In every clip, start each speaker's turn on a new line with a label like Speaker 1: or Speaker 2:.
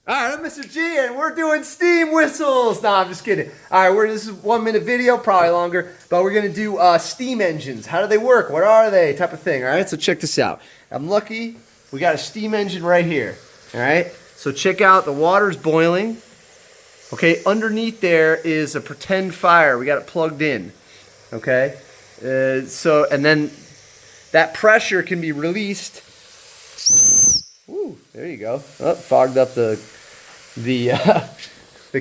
Speaker 1: All right, I'm Mr. G, and we're doing steam whistles. No, I'm just kidding. All right, this is a 1 minute video, probably longer, but we're gonna do steam engines. How do they work? What are they? Type of thing. All right, so check this out. I'm lucky. We got a steam engine right here. All right, so check out the water's boiling. Okay, underneath there is a pretend fire. We got it plugged in. Okay, and then that pressure can be released. Ooh, there you go. Oh, fogged up the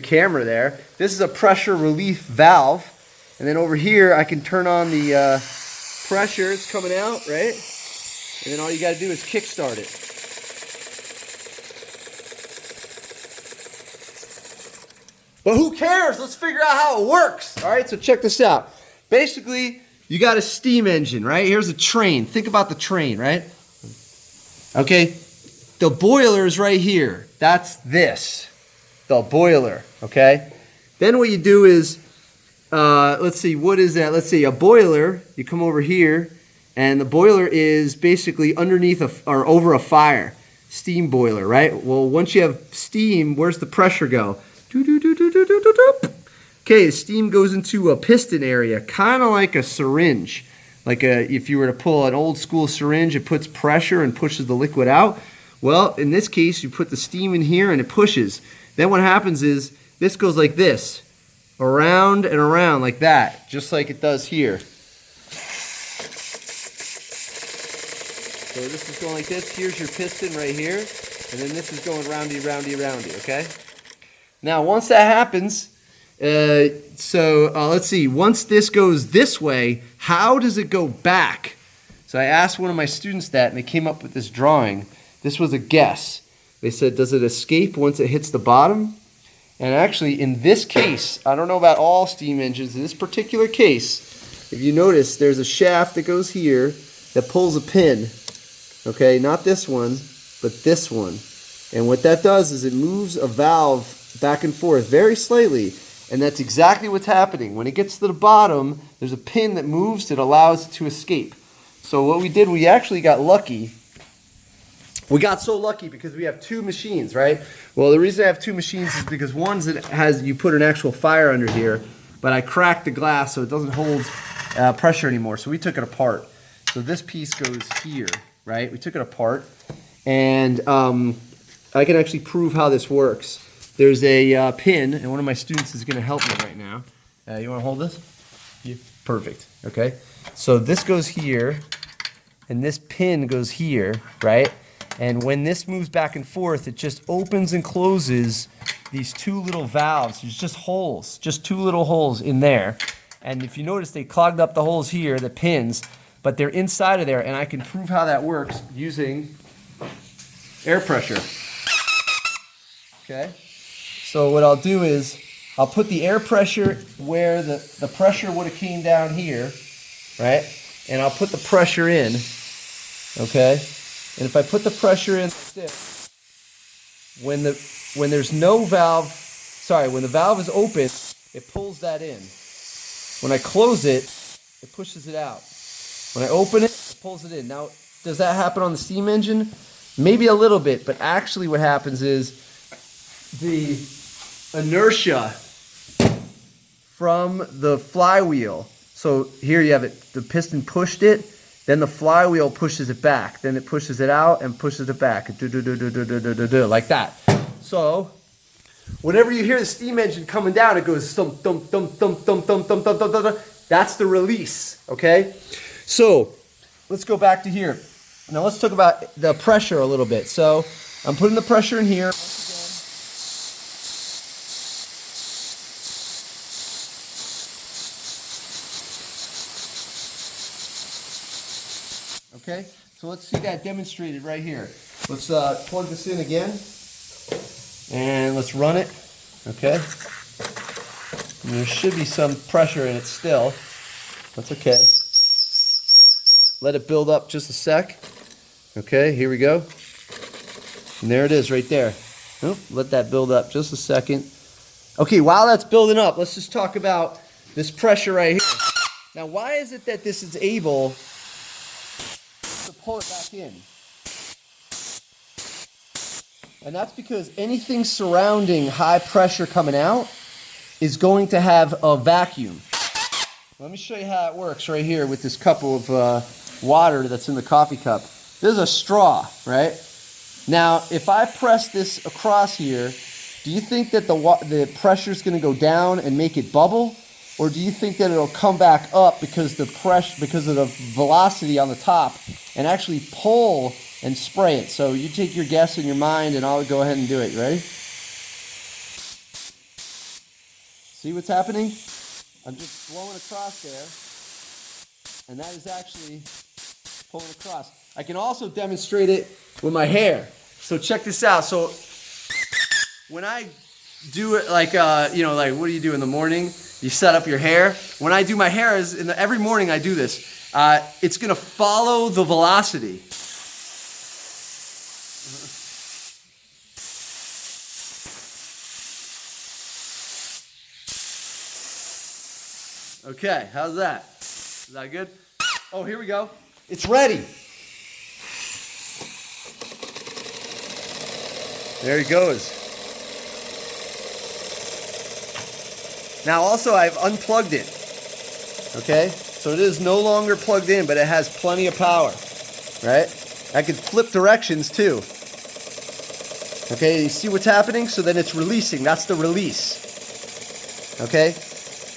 Speaker 1: camera there. This is a pressure relief valve, and then over here I can turn on the pressure. It's coming out, right? And then all you got to do is kickstart it. But who cares? Let's figure out how it works. All right, so check this out. Basically, you got a steam engine, right? Here's a train. Think about the train, right? Okay, the boiler is right here. That's this, the boiler, okay? Then what you do is, let's see, what is that? Let's see, a boiler, you come over here, and the boiler is basically underneath or over a fire. Steam boiler, right? Well, once you have steam, where's the pressure go? Okay, steam goes into a piston area, kind of like a syringe. If you were to pull an old school syringe, it puts pressure and pushes the liquid out. Well, in this case, you put the steam in here and it pushes. Then what happens is this goes like this, around and around like that, just like it does here. So this is going like this. Here's your piston right here, and then this is going roundy, roundy, roundy, okay? Now, once that happens, let's see, once this goes this way, how does it go back? So I asked one of my students that, and they came up with this drawing. This was a guess. They said, does it escape once it hits the bottom? And actually, in this case, I don't know about all steam engines, in this particular case, if you notice, there's a shaft that goes here that pulls a pin. Okay, not this one, but this one. And what that does is it moves a valve back and forth very slightly. And that's exactly what's happening. When it gets to the bottom, there's a pin that moves that allows it to escape. So what we did, we actually got lucky. We got so lucky because we have two machines, right? Well, the reason I have two machines is because one's that you put an actual fire under here, but I cracked the glass so it doesn't hold pressure anymore. So we took it apart. So this piece goes here, right? We took it apart, and I can actually prove how this works. There's a pin, and one of my students is going to help me right now. You want to hold this? Yeah. Perfect. Okay. So this goes here, and this pin goes here, right? And when this moves back and forth, it just opens and closes these two little valves. There's just holes, just two little holes in there. And if you notice, they clogged up the holes here, the pins, but they're inside of there, and I can prove how that works using air pressure. Okay? So what I'll do is I'll put the air pressure where the pressure would have came down here, right? And I'll put the pressure in, okay? And if I put the pressure in like this, when there's no valve, when the valve is open, it pulls that in. When I close it, it pushes it out. When I open it, it pulls it in. Now, does that happen on the steam engine? Maybe a little bit, but actually what happens is the inertia from the flywheel. So here you have it, the piston pushed it, then the flywheel pushes it back, then it pushes it out and pushes it back, like that. So whenever you hear the steam engine coming down, it goes thump, thump, thump, thump, thump, thump, thump, thump, thump, thump. That's the release, okay? So let's go back to here. Now let's talk about the pressure a little bit. So I'm putting the pressure in here. Okay, so let's see that demonstrated right here. Let's plug this in again, and let's run it, okay? And there should be some pressure in it still. That's okay. Let it build up just a sec. Okay, here we go. And there it is right there. Oh, let that build up just a second. Okay, while that's building up, let's just talk about this pressure right here. Now, why is it that this is able to pull it back in? And that's because anything surrounding high pressure coming out is going to have a vacuum. Let me show you how it works right here with this cup of water that's in the coffee cup. This is a straw, right? Now, if I press this across here, do you think that the pressure is going to go down and make it bubble? Or do you think that it'll come back up because of the velocity on the top and actually pull and spray it? So you take your guess in your mind and I'll go ahead and do it. You ready? See what's happening? I'm just blowing across there, and that is actually pulling across. I can also demonstrate it with my hair. So check this out. So when I do it like, like what do you do in the morning? You set up your hair. When I do my hair, every morning I do this. It's gonna follow the velocity. Okay, how's that? Is that good? Oh, here we go. It's ready. There he goes. Now also I've unplugged it. Okay? So it is no longer plugged in, but it has plenty of power. Right? I can flip directions too. Okay, you see what's happening? So then it's releasing. That's the release. Okay?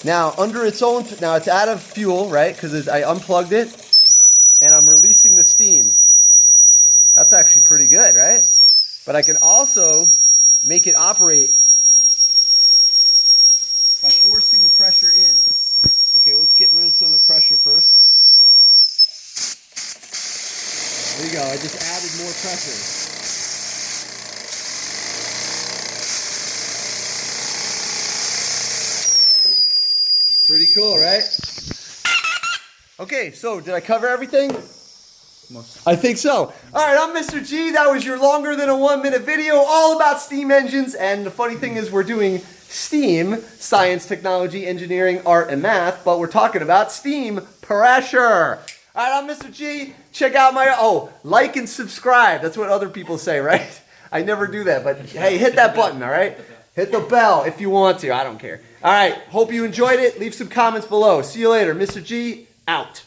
Speaker 1: Now, it's out of fuel, right? Because I unplugged it, and I'm releasing the steam. That's actually pretty good, right? But I can also make it operate by forcing the pressure in. Okay, let's get rid of some of the pressure first. There you go, I just added more pressure. Pretty cool, right? Okay, so did I cover everything? I think so. All right, I'm Mr. G. That was your longer than a 1 minute video all about steam engines. And the funny thing is we're doing STEAM, science, technology, engineering, art, and math, but we're talking about steam pressure. All right, I'm Mr. G. Check out like and subscribe. That's what other people say, right? I never do that, but hey, hit that button, all right? Hit the bell if you want to. I don't care. All right. Hope you enjoyed it. Leave some comments below. See you later. Mr. G, out.